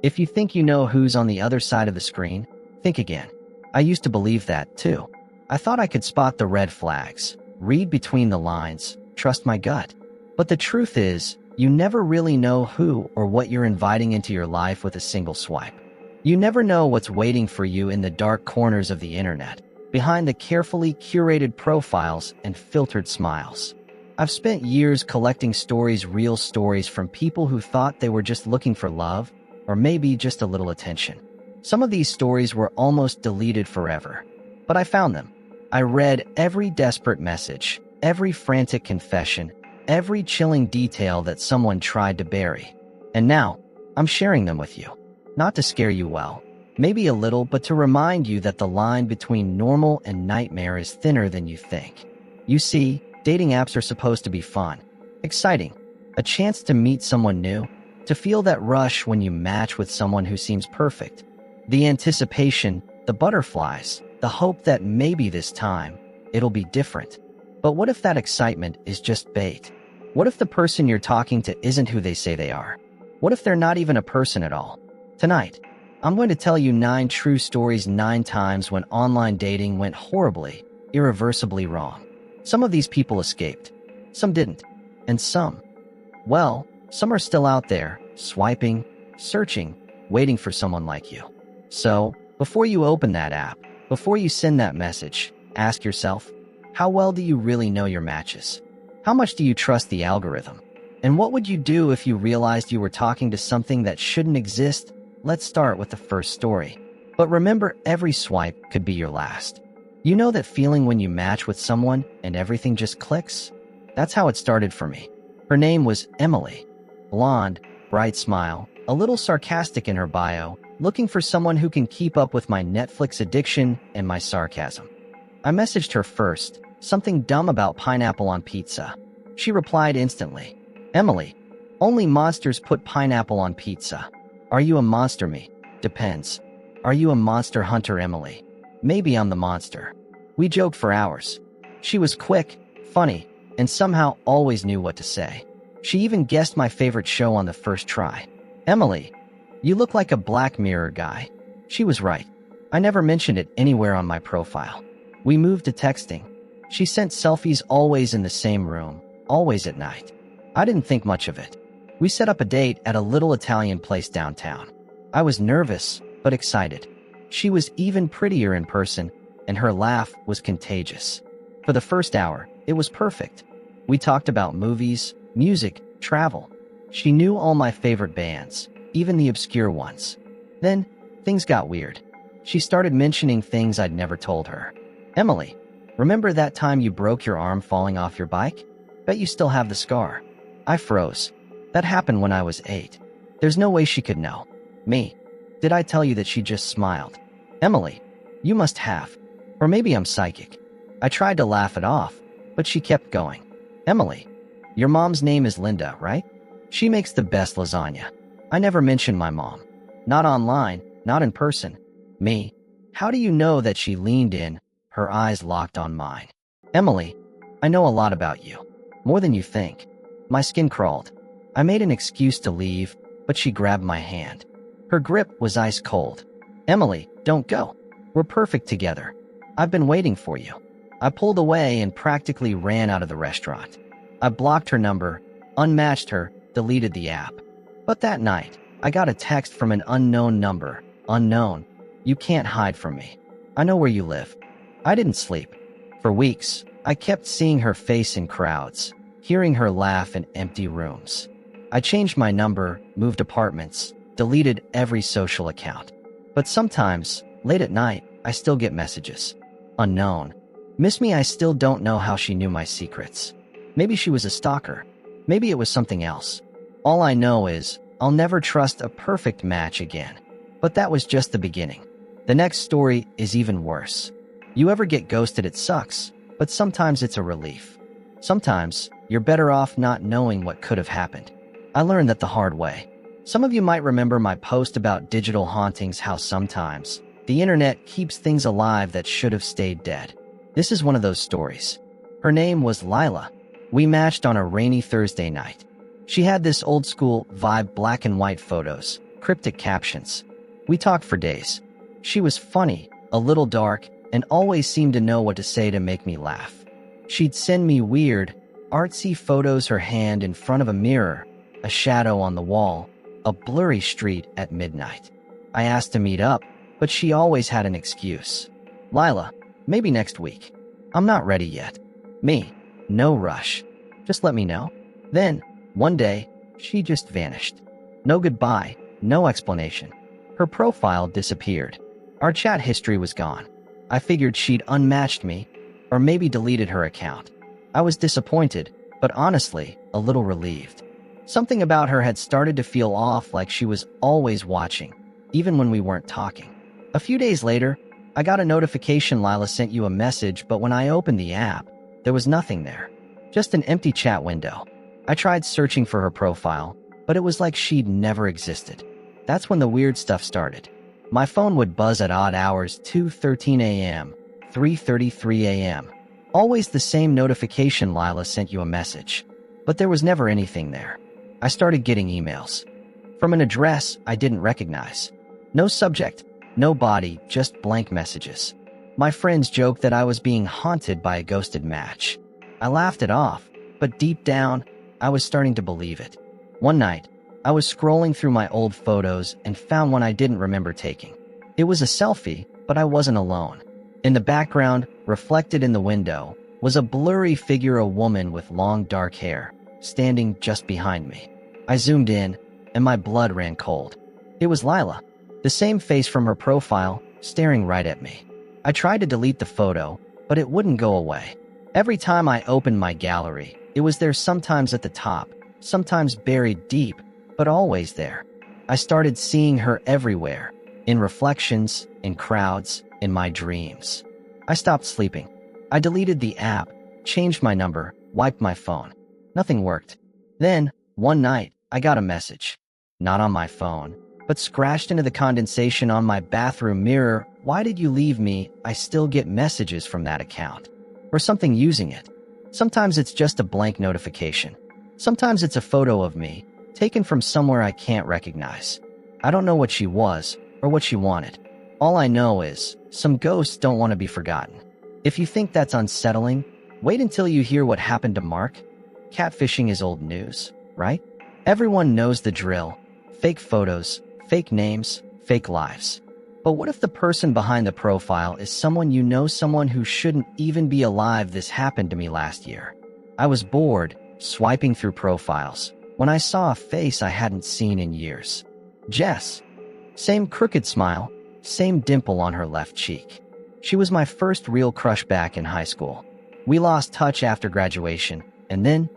If you think you know who's on the other side of the screen, think again. I used to believe that, too. I thought I could spot the red flags, read between the lines, trust my gut. But the truth is, you never really know who or what you're inviting into your life with a single swipe. You never know what's waiting for you in the dark corners of the internet, behind the carefully curated profiles and filtered smiles. I've spent years collecting real stories from people who thought they were just looking for love, or maybe just a little attention. Some of these stories were almost deleted forever, but I found them. I read every desperate message, every frantic confession, every chilling detail that someone tried to bury. And now, I'm sharing them with you. Not to scare you, well, maybe a little, but to remind you that the line between normal and nightmare is thinner than you think. You see, dating apps are supposed to be fun, exciting, a chance to meet someone new, to feel that rush when you match with someone who seems perfect. The anticipation, the butterflies, the hope that maybe this time, it'll be different. But what if that excitement is just bait? What if the person you're talking to isn't who they say they are? What if they're not even a person at all? Tonight, I'm going to tell you 9 true stories, 9 times when online dating went horribly, irreversibly wrong. Some of these people escaped. Some didn't. And some are still out there, swiping, searching, waiting for someone like you. So, before you open that app, before you send that message, ask yourself, how well do you really know your matches? How much do you trust the algorithm? And what would you do if you realized you were talking to something that shouldn't exist? Let's start with the first story. But remember, every swipe could be your last. You know that feeling when you match with someone and everything just clicks? That's how it started for me. Her name was Emily. Blonde, bright smile, a little sarcastic in her bio, looking for someone who can keep up with my Netflix addiction and my sarcasm. I messaged her first, something dumb about pineapple on pizza. She replied instantly, "Emily, only monsters put pineapple on pizza. Are you a monster? Me? Depends. Are you a monster hunter, Emily? Maybe I'm the monster." We joked for hours. She was quick, funny, and somehow always knew what to say. She even guessed my favorite show on the first try. "Emily, you look like a Black Mirror guy." She was right. I never mentioned it anywhere on my profile. We moved to texting. She sent selfies always in the same room, always at night. I didn't think much of it. We set up a date at a little Italian place downtown. I was nervous, but excited. She was even prettier in person, and her laugh was contagious. For the first hour, it was perfect. We talked about movies, music, travel. She knew all my favorite bands, even the obscure ones. Then, things got weird. She started mentioning things I'd never told her. "Emily, remember that time you broke your arm falling off your bike? Bet you still have the scar." I froze. That happened when I was 8. There's no way she could know. Me. Did I tell you that she just smiled? "Emily, you must have. Or maybe I'm psychic." I tried to laugh it off, but she kept going. "Emily, your mom's name is Linda, right? She makes the best lasagna." I never mentioned my mom. Not online, not in person. Me. How do you know that? She leaned in, her eyes locked on mine. "Emily, I know a lot about you. More than you think." My skin crawled. I made an excuse to leave, but she grabbed my hand. Her grip was ice cold. "Emily, don't go. We're perfect together. I've been waiting for you." I pulled away and practically ran out of the restaurant. I blocked her number, unmatched her, deleted the app. But that night, I got a text from an unknown number. "Unknown. You can't hide from me. I know where you live." I didn't sleep. For weeks, I kept seeing her face in crowds, hearing her laugh in empty rooms. I changed my number, moved apartments, deleted every social account. But sometimes, late at night, I still get messages. Unknown. Miss me. I still don't know how she knew my secrets. Maybe she was a stalker. Maybe it was something else. All I know is, I'll never trust a perfect match again. But that was just the beginning. The next story is even worse. You ever get ghosted? It sucks, but sometimes it's a relief. Sometimes, you're better off not knowing what could have happened. I learned that the hard way. Some of you might remember my post about digital hauntings, how sometimes the internet keeps things alive that should have stayed dead. This is one of those stories. Her name was Lila. We matched on a rainy Thursday night. She had this old school vibe, black and white photos, cryptic captions. We talked for days. She was funny, a little dark, and always seemed to know what to say to make me laugh. She'd send me weird, artsy photos, her hand in front of a mirror, a shadow on the wall, a blurry street at midnight. I asked to meet up, but she always had an excuse. Lila, maybe next week. I'm not ready yet. Me, no rush. Just let me know. Then, one day, she just vanished. No goodbye, no explanation. Her profile disappeared. Our chat history was gone. I figured she'd unmatched me, or maybe deleted her account. I was disappointed, but honestly, a little relieved. Something about her had started to feel off, like she was always watching, even when we weren't talking. A few days later, I got a notification Lila sent you a message, but when I opened the app, there was nothing there. Just an empty chat window. I tried searching for her profile, but it was like she'd never existed. That's when the weird stuff started. My phone would buzz at odd hours, 2:13 a.m., 3:33 a.m. Always the same notification, Lila sent you a message. But there was never anything there. I started getting emails. From an address I didn't recognize. No subject, no body, just blank messages. My friends joked that I was being haunted by a ghosted match. I laughed it off, but deep down, I was starting to believe it. One night, I was scrolling through my old photos and found one I didn't remember taking. It was a selfie, but I wasn't alone. In the background, reflected in the window, was a blurry figure, a woman with long dark hair, standing just behind me. I zoomed in, and my blood ran cold. It was Lila, the same face from her profile, staring right at me. I tried to delete the photo, but it wouldn't go away. Every time I opened my gallery, it was there, sometimes at the top, sometimes buried deep, but always there. I started seeing her everywhere, in reflections, in crowds, in my dreams. I stopped sleeping. I deleted the app, changed my number, wiped my phone. Nothing worked. Then, one night, I got a message. Not on my phone, but scratched into the condensation on my bathroom mirror. Why did you leave me? I still get messages from that account. Or something using it. Sometimes it's just a blank notification. Sometimes it's a photo of me, taken from somewhere I can't recognize. I don't know what she was, or what she wanted. All I know is, some ghosts don't want to be forgotten. If you think that's unsettling, wait until you hear what happened to Mark. Catfishing is old news, right? Everyone knows the drill. Fake photos, fake names, fake lives. But what if the person behind the profile is someone you know, someone who shouldn't even be alive? This happened to me last year. I was bored, swiping through profiles, when I saw a face I hadn't seen in years. Jess. Same crooked smile, same dimple on her left cheek. She was my first real crush back in high school. We lost touch after graduation, and then,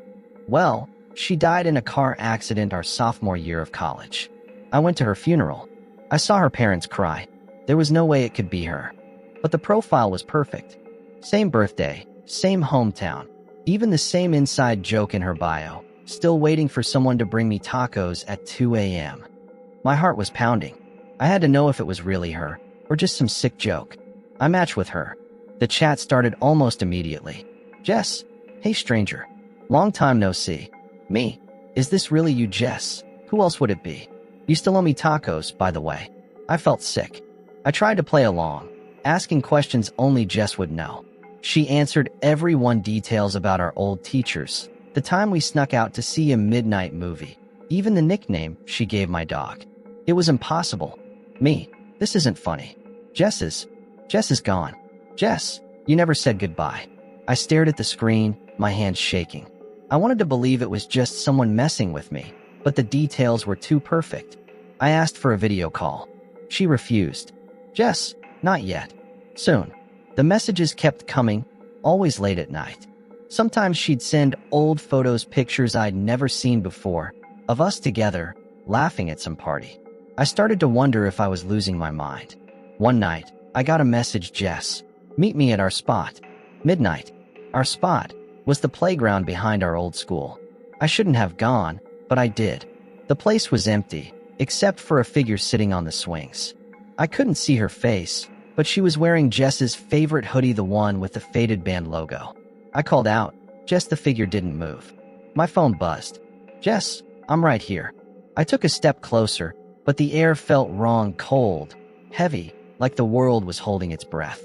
well, she died in a car accident our sophomore year of college. I went to her funeral. I saw her parents cry. There was no way it could be her. But the profile was perfect. Same birthday, same hometown, even the same inside joke in her bio. Still waiting for someone to bring me tacos at 2 a.m. My heart was pounding. I had to know if it was really her, or just some sick joke. I matched with her. The chat started almost immediately. Jess, hey stranger. Long time no see. Me, is this really you, Jess? Who else would it be? You still owe me tacos, by the way. I felt sick. I tried to play along, asking questions only Jess would know. She answered every one, details about our old teachers, the time we snuck out to see a midnight movie, even the nickname she gave my dog. It was impossible. Me, this isn't funny. Jess is gone. Jess, you never said goodbye. I stared at the screen, my hands shaking. I wanted to believe it was just someone messing with me, but the details were too perfect. I asked for a video call. She refused. Jess, not yet. Soon. The messages kept coming, always late at night. Sometimes she'd send old photos, pictures I'd never seen before, of us together, laughing at some party. I started to wonder if I was losing my mind. One night, I got a message, Jess, meet me at our spot. Midnight. Our spot was the playground behind our old school. I shouldn't have gone, but I did. The place was empty, except for a figure sitting on the swings. I couldn't see her face, but she was wearing Jess's favorite hoodie, the one with the faded band logo. I called out. Jess, the figure didn't move. My phone buzzed. Jess, I'm right here. I took a step closer, but the air felt wrong, cold, heavy, like the world was holding its breath.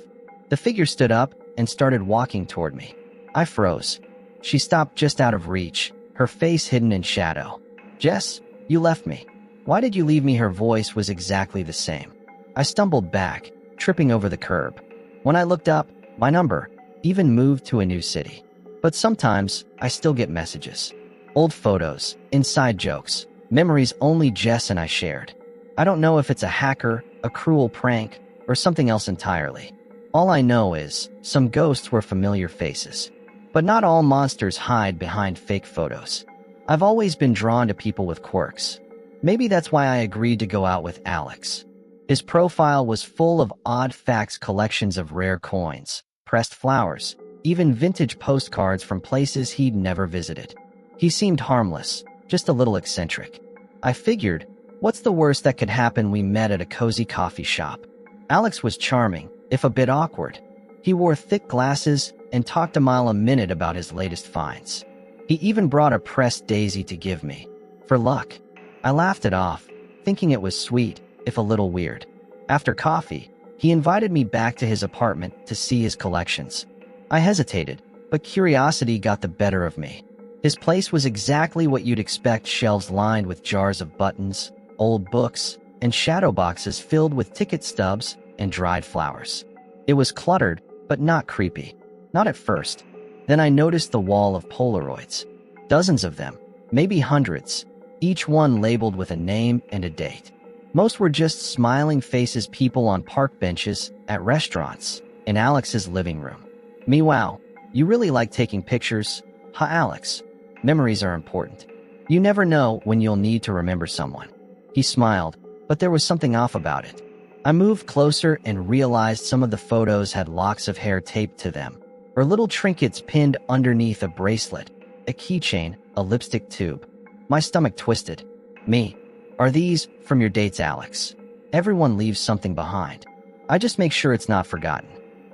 The figure stood up and started walking toward me. I froze. She stopped just out of reach, her face hidden in shadow. "Jess, you left me. Why did you leave me?" Her voice was exactly the same. I stumbled back, tripping over the curb. When I looked up, my number even moved to a new city. But sometimes, I still get messages. Old photos, inside jokes, memories only Jess and I shared. I don't know if it's a hacker, a cruel prank, or something else entirely. All I know is, some ghosts were familiar faces. But not all monsters hide behind fake photos. I've always been drawn to people with quirks. Maybe that's why I agreed to go out with Alex. His profile was full of odd facts, collections of rare coins, pressed flowers, even vintage postcards from places he'd never visited. He seemed harmless, just a little eccentric. I figured, what's the worst that could happen? We met at a cozy coffee shop. Alex was charming, if a bit awkward. He wore thick glasses and talked a mile a minute about his latest finds. He even brought a pressed daisy to give me. For luck. I laughed it off, thinking it was sweet, if a little weird. After coffee, he invited me back to his apartment to see his collections. I hesitated, but curiosity got the better of me. His place was exactly what you'd expect: shelves lined with jars of buttons, old books, and shadow boxes filled with ticket stubs and dried flowers. It was cluttered, but not creepy. Not at first. Then I noticed the wall of Polaroids. Dozens of them, maybe hundreds, each one labeled with a name and a date. Most were just smiling faces, people on park benches, at restaurants, in Alex's living room. Me, wow, you really like taking pictures? Ha, Alex. Memories are important. You never know when you'll need to remember someone. He smiled, but there was something off about it. I moved closer and realized some of the photos had locks of hair taped to them, or little trinkets pinned underneath a bracelet, a keychain, a lipstick tube. My stomach twisted. Me. Are these from your dates, Alex? Everyone leaves something behind. I just make sure it's not forgotten.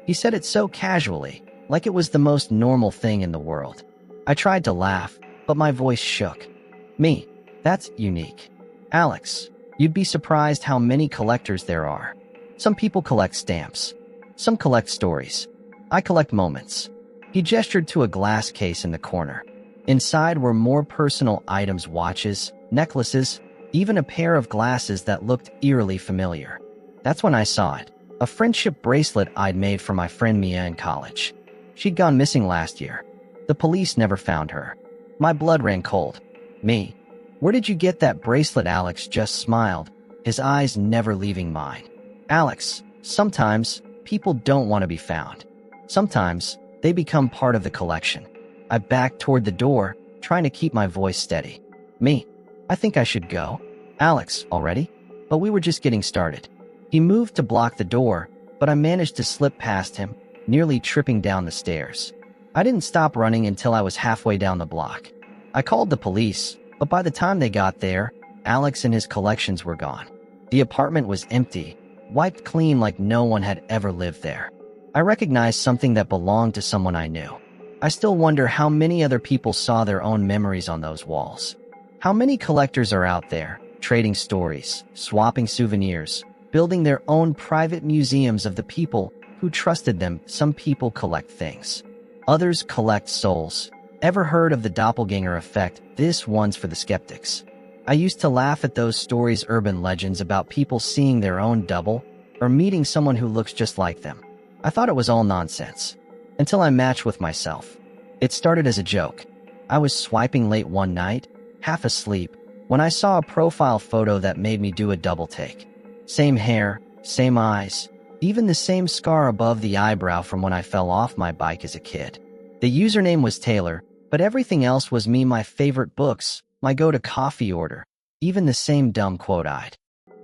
He said it so casually, like it was the most normal thing in the world. I tried to laugh, but my voice shook. Me. That's unique. Alex, you'd be surprised how many collectors there are. Some people collect stamps. Some collect stories. I collect moments. He gestured to a glass case in the corner. Inside were more personal items: watches, necklaces, even a pair of glasses that looked eerily familiar. That's when I saw it. A friendship bracelet I'd made for my friend Mia in college. She'd gone missing last year. The police never found her. My blood ran cold. Me. Where did you get that bracelet? Alex just smiled, his eyes never leaving mine. Alex, sometimes people don't want to be found. Sometimes they become part of the collection. I backed toward the door, trying to keep my voice steady. Me. I think I should go. Alex, already? But we were just getting started. He moved to block the door, but I managed to slip past him, nearly tripping down the stairs. I didn't stop running until I was halfway down the block. I called the police, but by the time they got there, Alex and his collections were gone. The apartment was empty, wiped clean like no one had ever lived there. I recognized something that belonged to someone I knew. I still wonder how many other people saw their own memories on those walls. How many collectors are out there, trading stories, swapping souvenirs, building their own private museums of the people who trusted them. Some people collect things. Others collect souls. Ever heard of the doppelganger effect? This one's for the skeptics. I used to laugh at those stories, urban legends about people seeing their own double or meeting someone who looks just like them. I thought it was all nonsense. Until I matched with myself. It started as a joke. I was swiping late one night, half asleep, when I saw a profile photo that made me do a double take. Same hair, same eyes, even the same scar above the eyebrow from when I fell off my bike as a kid. The username was Taylor, but everything else was me: my favorite books, my go-to coffee order, even the same dumb quote I'd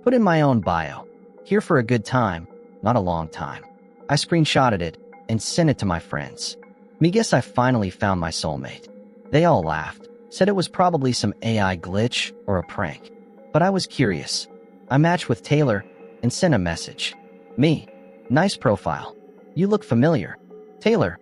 put in my own bio. Here for a good time, not a long time. I screenshotted it and sent it to my friends. Me guess I finally found my soulmate. They all laughed, said it was probably some AI glitch or a prank. But I was curious. I matched with Taylor and sent a message. Me. Nice profile. You look familiar. Taylor.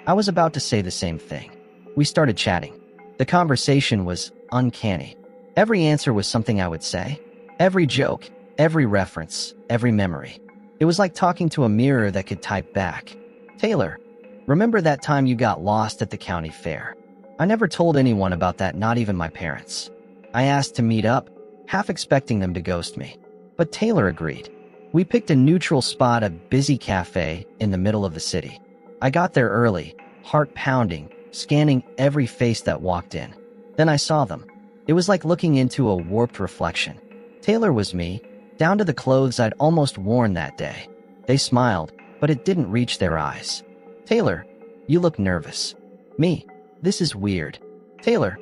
I was about to say the same thing. We started chatting. The conversation was uncanny. Every answer was something I would say. Every joke, every reference, every memory. It was like talking to a mirror that could type back. Taylor, remember that time you got lost at the county fair? I never told anyone about that, not even my parents. I asked to meet up, half expecting them to ghost me. But Taylor agreed. We picked a neutral spot, a busy cafe in the middle of the city. I got there early, heart pounding, scanning every face that walked in. Then I saw them. It was like looking into a warped reflection. Taylor was me, down to the clothes I'd almost worn that day. They smiled, but it didn't reach their eyes. Taylor, you look nervous. Me, this is weird. Taylor,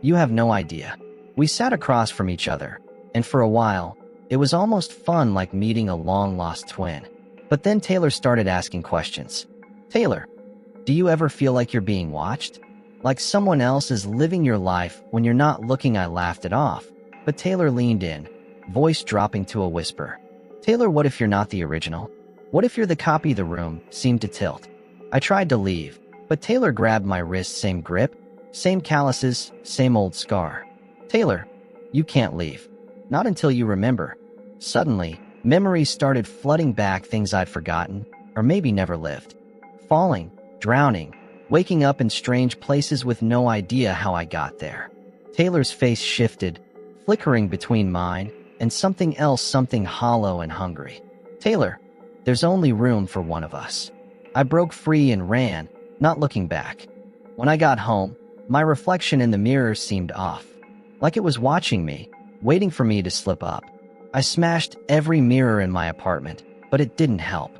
you have no idea. We sat across from each other, and for a while, it was almost fun, like meeting a long-lost twin. But then Taylor started asking questions. Taylor, do you ever feel like you're being watched? Like someone else is living your life when you're not looking? I laughed it off, but Taylor leaned in, voice dropping to a whisper. Taylor, what if you're not the original? What if you're the copy? The room seemed to tilt. I tried to leave, but Taylor grabbed my wrist, same grip, same calluses, same old scar. Taylor, you can't leave. Not until you remember. Suddenly, memories started flooding back, things I'd forgotten, or maybe never lived. Falling, drowning, waking up in strange places with no idea how I got there. Taylor's face shifted, flickering between mine and something else, something hollow and hungry. Taylor, there's only room for one of us. I broke free and ran, not looking back. When I got home, my reflection in the mirror seemed off, like it was watching me, waiting for me to slip up. I smashed every mirror in my apartment, but it didn't help.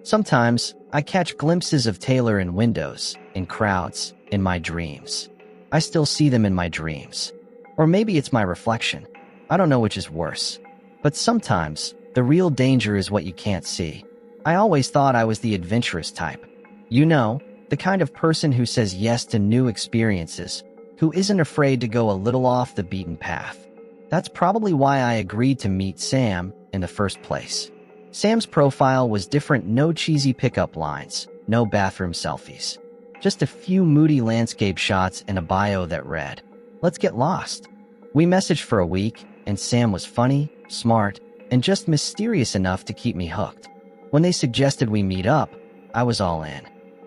Sometimes, I catch glimpses of Taylor in windows, in crowds, in my dreams. I still see them in my dreams. Or maybe it's my reflection. I don't know which is worse. But sometimes, the real danger is what you can't see. I always thought I was the adventurous type. You know, the kind of person who says yes to new experiences, who isn't afraid to go a little off the beaten path. That's probably why I agreed to meet Sam in the first place. Sam's profile was different, no cheesy pickup lines, no bathroom selfies. Just a few moody landscape shots and a bio that read, "Let's get lost." We messaged for a week, and Sam was funny, smart, and just mysterious enough to keep me hooked. When they suggested we meet up, I was all in.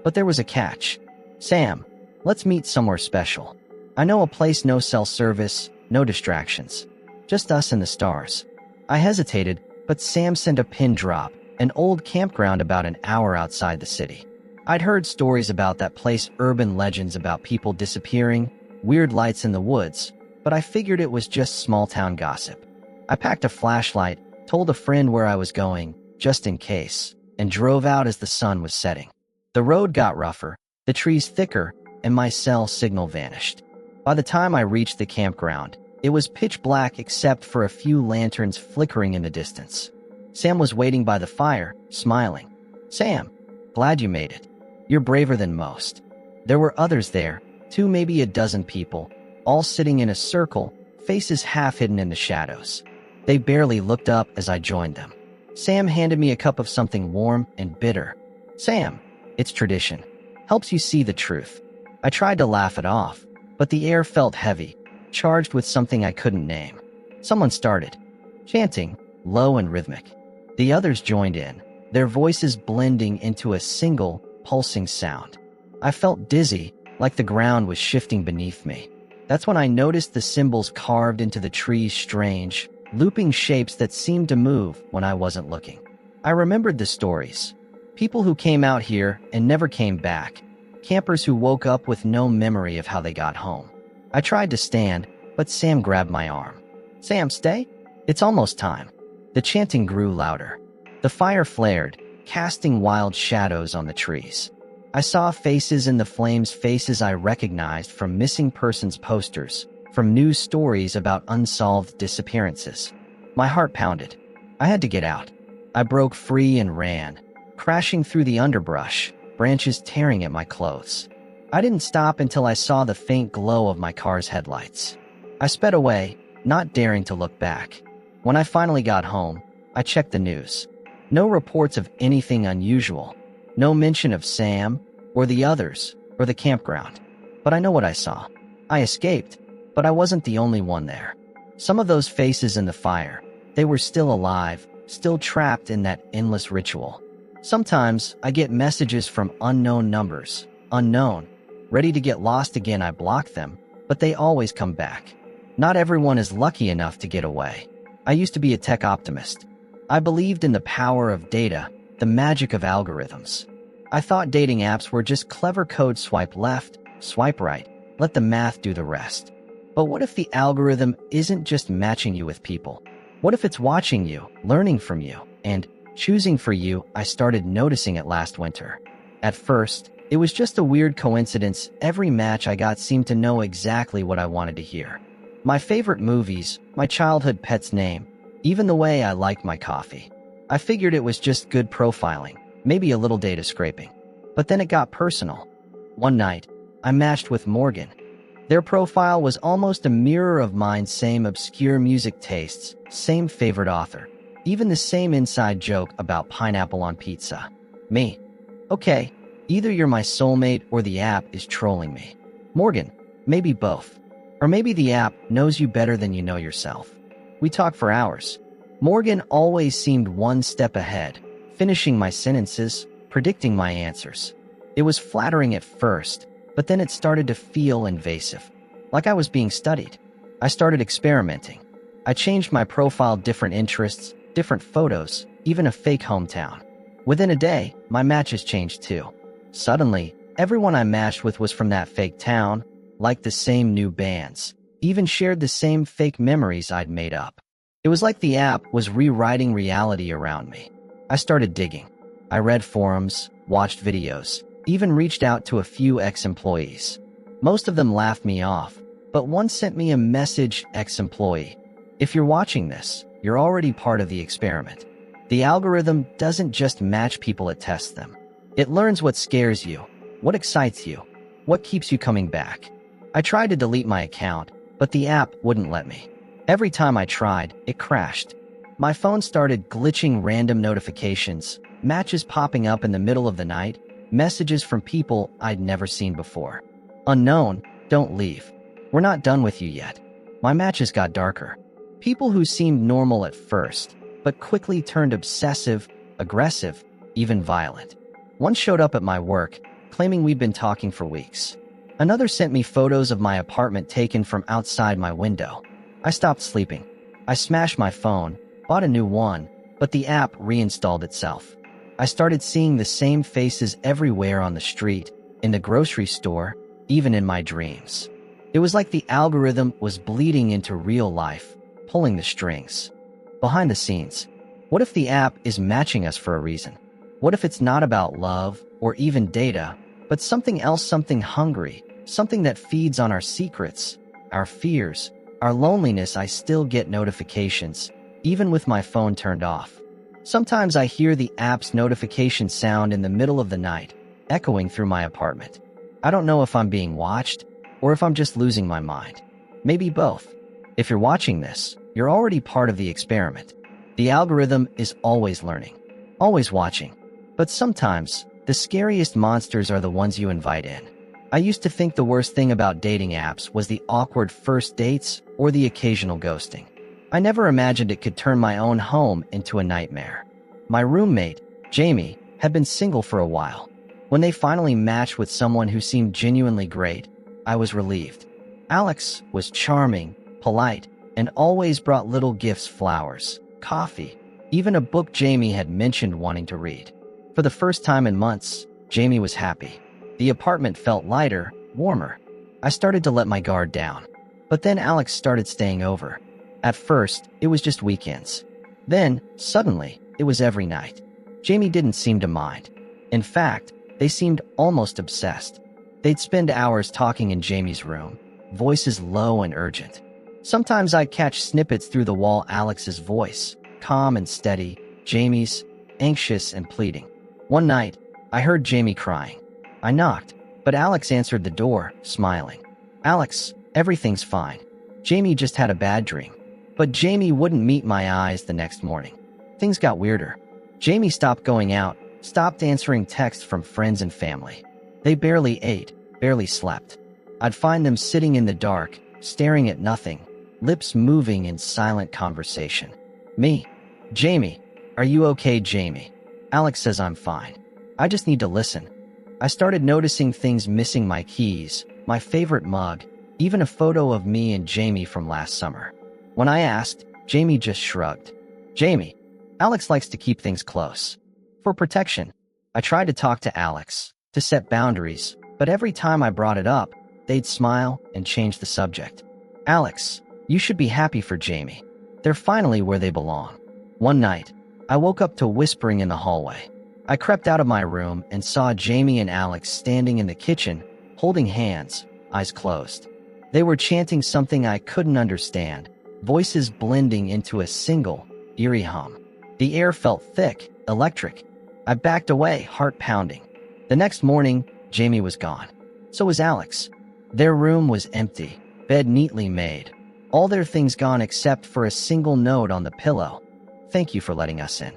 But there was a catch. Sam, let's meet somewhere special. I know a place, no cell service, no distractions. Just us and the stars. I hesitated, but Sam sent a pin drop, an old campground about an hour outside the city. I'd heard stories about that place, urban legends about people disappearing, weird lights in the woods, but I figured it was just small-town gossip. I packed a flashlight, told a friend where I was going, just in case, and drove out as the sun was setting. The road got rougher, the trees thicker, and my cell signal vanished. By the time I reached the campground, it was pitch black except for a few lanterns flickering in the distance. Sam was waiting by the fire, smiling. Sam, glad you made it. You're braver than most. There were others there, 2, maybe a dozen people, all sitting in a circle, faces half hidden in the shadows. They barely looked up as I joined them. Sam handed me a cup of something warm and bitter. Sam, it's tradition. Helps you see the truth. I tried to laugh it off, but the air felt heavy, charged with something I couldn't name. Someone started, chanting, low and rhythmic. The others joined in, their voices blending into a single, pulsing sound. I felt dizzy, like the ground was shifting beneath me. That's when I noticed the symbols carved into the trees, strange, looping shapes that seemed to move when I wasn't looking. I remembered the stories. People who came out here and never came back. Campers who woke up with no memory of how they got home. I tried to stand, but Sam grabbed my arm. Sam, stay? It's almost time. The chanting grew louder. The fire flared, casting wild shadows on the trees. I saw faces in the flames, faces I recognized from missing persons posters, from news stories about unsolved disappearances. My heart pounded. I had to get out. I broke free and ran, crashing through the underbrush, branches tearing at my clothes. I didn't stop until I saw the faint glow of my car's headlights. I sped away, not daring to look back. When I finally got home, I checked the news. No reports of anything unusual. No mention of Sam, or the others, or the campground. But I know what I saw. I escaped, but I wasn't the only one there. Some of those faces in the fire, They were still alive, still trapped in that endless ritual. Sometimes I get messages from unknown numbers, unknown, ready to get lost again. I block them, but they always come back. Not everyone is lucky enough to get away. I used to be a tech optimist. I believed in the power of data, the magic of algorithms. I thought dating apps were just clever code: swipe left, swipe right, let the math do the rest. But what if the algorithm isn't just matching you with people? What if it's watching you, learning from you, and choosing for you? I started noticing it last winter. At first, it was just a weird coincidence. Every match I got seemed to know exactly what I wanted to hear. My favorite movies, my childhood pet's name, even the way I like my coffee. I figured it was just good profiling, maybe a little data scraping. But then it got personal. One night, I matched with Morgan. Their profile was almost a mirror of mine: same obscure music tastes, same favorite author, even the same inside joke about pineapple on pizza. Me. Okay, either you're my soulmate or the app is trolling me. Morgan. Maybe both. Or maybe the app knows you better than you know yourself. We talked for hours. Morgan always seemed one step ahead, finishing my sentences, predicting my answers. It was flattering at first, but then it started to feel invasive, like I was being studied. I started experimenting. I changed my profile: different interests, different photos, even a fake hometown. Within a day, my matches changed too. Suddenly, everyone I matched with was from that fake town, liked the same new bands, even shared the same fake memories I'd made up. It was like the app was rewriting reality around me. I started digging. I read forums, watched videos, even reached out to a few ex-employees. Most of them laughed me off, but one sent me a message: ex-employee. If you're watching this, you're already part of the experiment. The algorithm doesn't just match people, it tests them. It learns what scares you, what excites you, what keeps you coming back. I tried to delete my account, but the app wouldn't let me. Every time I tried, it crashed. My phone started glitching: random notifications, matches popping up in the middle of the night, messages from people I'd never seen before. Unknown, don't leave. We're not done with you yet. My matches got darker. People who seemed normal at first, but quickly turned obsessive, aggressive, even violent. One showed up at my work, claiming we'd been talking for weeks. Another sent me photos of my apartment taken from outside my window. I stopped sleeping. I smashed my phone, bought a new one, but the app reinstalled itself. I started seeing the same faces everywhere: on the street, in the grocery store, even in my dreams. It was like the algorithm was bleeding into real life, pulling the strings. Behind the scenes, what if the app is matching us for a reason? What if it's not about love or even data, but something else, something hungry, something that feeds on our secrets, our fears, our loneliness? I still get notifications, even with my phone turned off. Sometimes I hear the app's notification sound in the middle of the night, echoing through my apartment. I don't know if I'm being watched or if I'm just losing my mind. Maybe both. If you're watching this, you're already part of the experiment. The algorithm is always learning, always watching. But sometimes, the scariest monsters are the ones you invite in. I used to think the worst thing about dating apps was the awkward first dates or the occasional ghosting. I never imagined it could turn my own home into a nightmare. My roommate, Jamie, had been single for a while. When they finally matched with someone who seemed genuinely great, I was relieved. Alex was charming, polite, and always brought little gifts: flowers, coffee, even a book Jamie had mentioned wanting to read. For the first time in months, Jamie was happy. The apartment felt lighter, warmer. I started to let my guard down. But then Alex started staying over. At first, it was just weekends. Then, suddenly, it was every night. Jamie didn't seem to mind. In fact, they seemed almost obsessed. They'd spend hours talking in Jamie's room, voices low and urgent. Sometimes I'd catch snippets through the wall: Alex's voice, calm and steady, Jamie's, anxious and pleading. One night, I heard Jamie crying. I knocked, but Alex answered the door, smiling. "Alex, everything's fine. Jamie just had a bad dream." But Jamie wouldn't meet my eyes the next morning. Things got weirder. Jamie stopped going out, stopped answering texts from friends and family. They barely ate, barely slept. I'd find them sitting in the dark, staring at nothing, lips moving in silent conversation. Me. Jamie. Are you okay, Jamie? Alex says I'm fine. I just need to listen. I started noticing things missing: my keys, my favorite mug, even a photo of me and Jamie from last summer. When I asked, Jamie just shrugged. Jamie. Alex likes to keep things close. For protection. I tried to talk to Alex, to set boundaries, but every time I brought it up, they'd smile and change the subject. Alex, you should be happy for Jamie. They're finally where they belong. One night, I woke up to whispering in the hallway. I crept out of my room and saw Jamie and Alex standing in the kitchen, holding hands, eyes closed. They were chanting something I couldn't understand, voices blending into a single, eerie hum. The air felt thick, electric. I backed away, heart pounding. The next morning, Jamie was gone. So was Alex. Their room was empty, bed neatly made. All their things gone except for a single note on the pillow. Thank you for letting us in.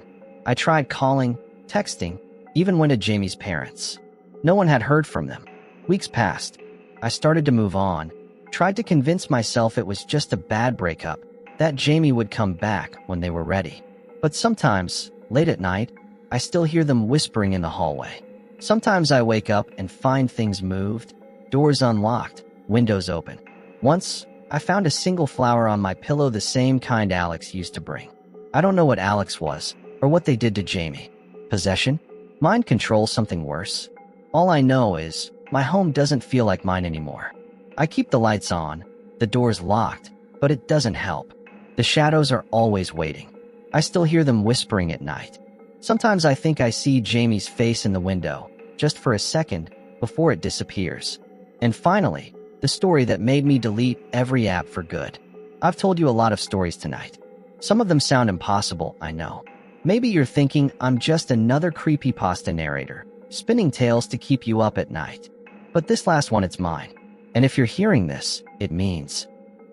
I tried calling, texting, even went to Jamie's parents. No one had heard from them. Weeks passed. I started to move on, tried to convince myself it was just a bad breakup, that Jamie would come back when they were ready. But sometimes, late at night, I still hear them whispering in the hallway. Sometimes I wake up and find things moved, doors unlocked, windows open. Once, I found a single flower on my pillow, the same kind Alex used to bring. I don't know what Alex was, or what they did to Jamie. Possession? Mind control? Something worse? All I know is, my home doesn't feel like mine anymore. I keep the lights on, the doors locked, but it doesn't help. The shadows are always waiting. I still hear them whispering at night. Sometimes I think I see Jamie's face in the window, just for a second, before it disappears. And finally, the story that made me delete every app for good. I've told you a lot of stories tonight. Some of them sound impossible, I know. Maybe you're thinking I'm just another creepypasta narrator, spinning tales to keep you up at night. But this last one, it's mine. And if you're hearing this, it means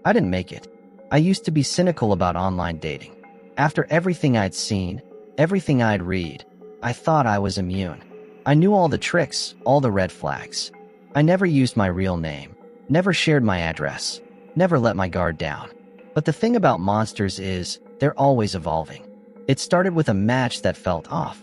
I didn't make it. I used to be cynical about online dating. After everything I'd seen, everything I'd read, I thought I was immune. I knew all the tricks, all the red flags. I never used my real name, never shared my address, never let my guard down. But the thing about monsters is, they're always evolving. It started with a match that felt off.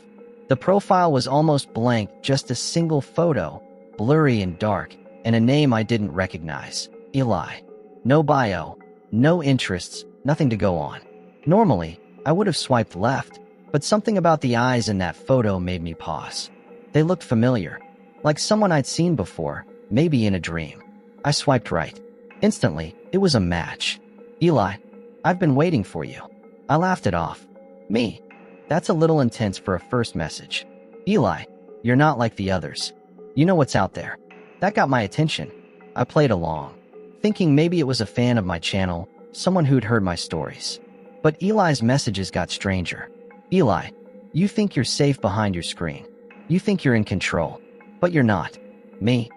The profile was almost blank, just a single photo, blurry and dark, and a name I didn't recognize. Eli. No bio, no interests, nothing to go on. Normally, I would have swiped left, but something about the eyes in that photo made me pause. They looked familiar, like someone I'd seen before, maybe in a dream. I swiped right. Instantly, it was a match. Eli, I've been waiting for you. I laughed it off. Me. That's a little intense for a first message. Eli, you're not like the others. You know what's out there. That got my attention. I played along, thinking maybe it was a fan of my channel, someone who'd heard my stories. But Eli's messages got stranger. Eli, you think you're safe behind your screen. You think you're in control, but you're not. Me.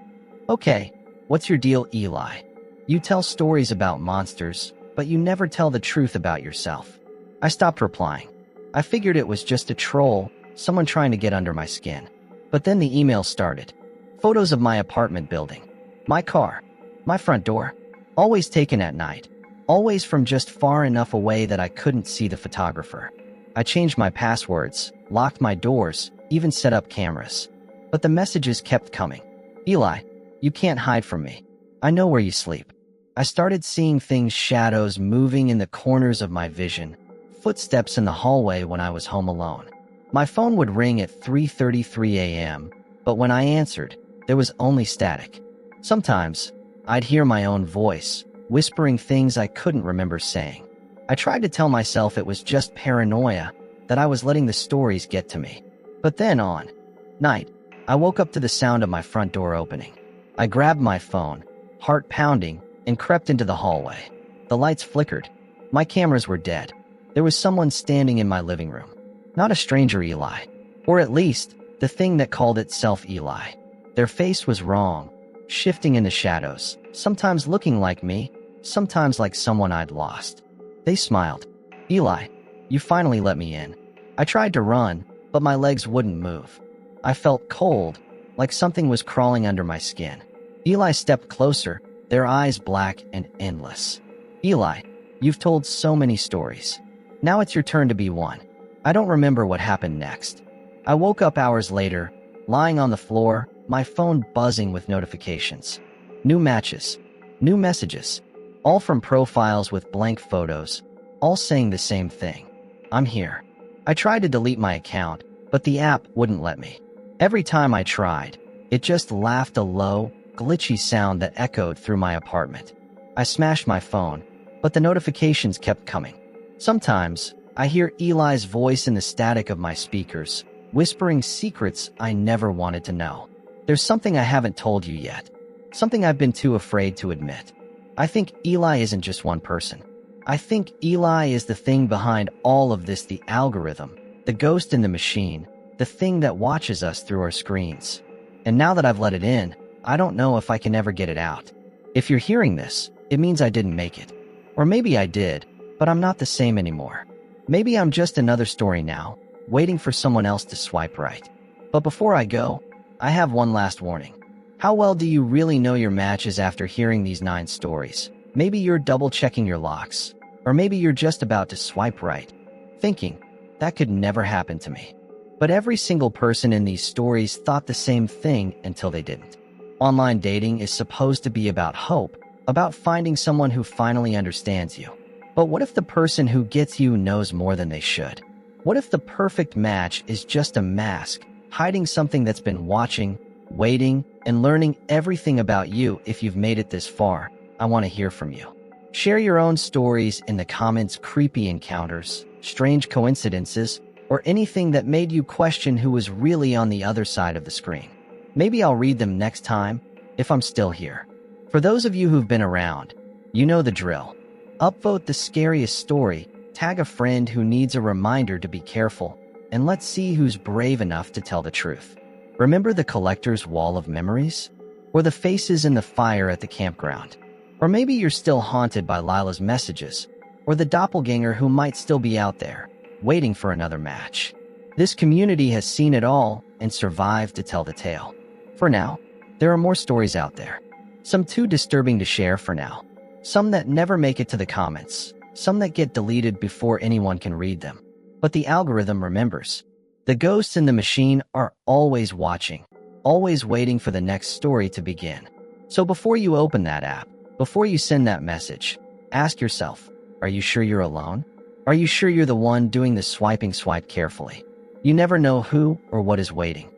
Okay, what's your deal, Eli? You tell stories about monsters, but you never tell the truth about yourself. I stopped replying. I figured it was just a troll, someone trying to get under my skin. But then the email started. Photos of my apartment building, my car, my front door, always taken at night, always from just far enough away that I couldn't see the photographer. I changed my passwords, locked my doors, even set up cameras. But the messages kept coming. Eli, you can't hide from me. I know where you sleep. I started seeing things, shadows moving in the corners of my vision, footsteps in the hallway when I was home alone. My phone would ring at 3:33 a.m., but when I answered, there was only static. Sometimes, I'd hear my own voice, whispering things I couldn't remember saying. I tried to tell myself it was just paranoia, that I was letting the stories get to me. But then on night, I woke up to the sound of my front door opening. I grabbed my phone, heart pounding, and crept into the hallway. The lights flickered. My cameras were dead. There was someone standing in my living room. Not a stranger, Eli. Or at least, the thing that called itself Eli. Their face was wrong, shifting in the shadows, sometimes looking like me, sometimes like someone I'd lost. They smiled. Eli, you finally let me in. I tried to run, but my legs wouldn't move. I felt cold, like something was crawling under my skin. Eli stepped closer, their eyes black and endless. Eli, you've told so many stories. Now it's your turn to be one. I don't remember what happened next. I woke up hours later, lying on the floor, my phone buzzing with notifications. New matches, new messages, all from profiles with blank photos, all saying the same thing. I'm here. I tried to delete my account, but the app wouldn't let me. Every time I tried, it just laughed a low, glitchy sound that echoed through my apartment. I smashed my phone, but the notifications kept coming. Sometimes, I hear Eli's voice in the static of my speakers, whispering secrets I never wanted to know. There's something I haven't told you yet. Something I've been too afraid to admit. I think Eli isn't just one person. I think Eli is the thing behind all of this, the algorithm, the ghost in the machine, the thing that watches us through our screens. And now that I've let it in, I don't know if I can ever get it out. If you're hearing this, it means I didn't make it. Or maybe I did, but I'm not the same anymore. Maybe I'm just another story now, waiting for someone else to swipe right. But before I go, I have one last warning. How well do you really know your matches after hearing these 9 stories? Maybe you're double-checking your locks, or maybe you're just about to swipe right, thinking, that could never happen to me. But every single person in these stories thought the same thing until they didn't. Online dating is supposed to be about hope, about finding someone who finally understands you. But what if the person who gets you knows more than they should? What if the perfect match is just a mask, hiding something that's been watching, waiting, and learning everything about you? If you've made it this far, I want to hear from you. Share your own stories in the comments, creepy encounters, strange coincidences, or anything that made you question who was really on the other side of the screen. Maybe I'll read them next time, if I'm still here. For those of you who've been around, you know the drill. Upvote the scariest story, tag a friend who needs a reminder to be careful, and let's see who's brave enough to tell the truth. Remember the collector's wall of memories? Or the faces in the fire at the campground? Or maybe you're still haunted by Lila's messages, or the doppelganger who might still be out there, waiting for another match. This community has seen it all and survived to tell the tale. For now, there are more stories out there. Some too disturbing to share for now. Some that never make it to the comments. Some that get deleted before anyone can read them. But the algorithm remembers. The ghosts in the machine are always watching, always waiting for the next story to begin. So before you open that app, before you send that message, ask yourself, are you sure you're alone? Are you sure you're the one doing the swiping? Swipe carefully. You never know who or what is waiting.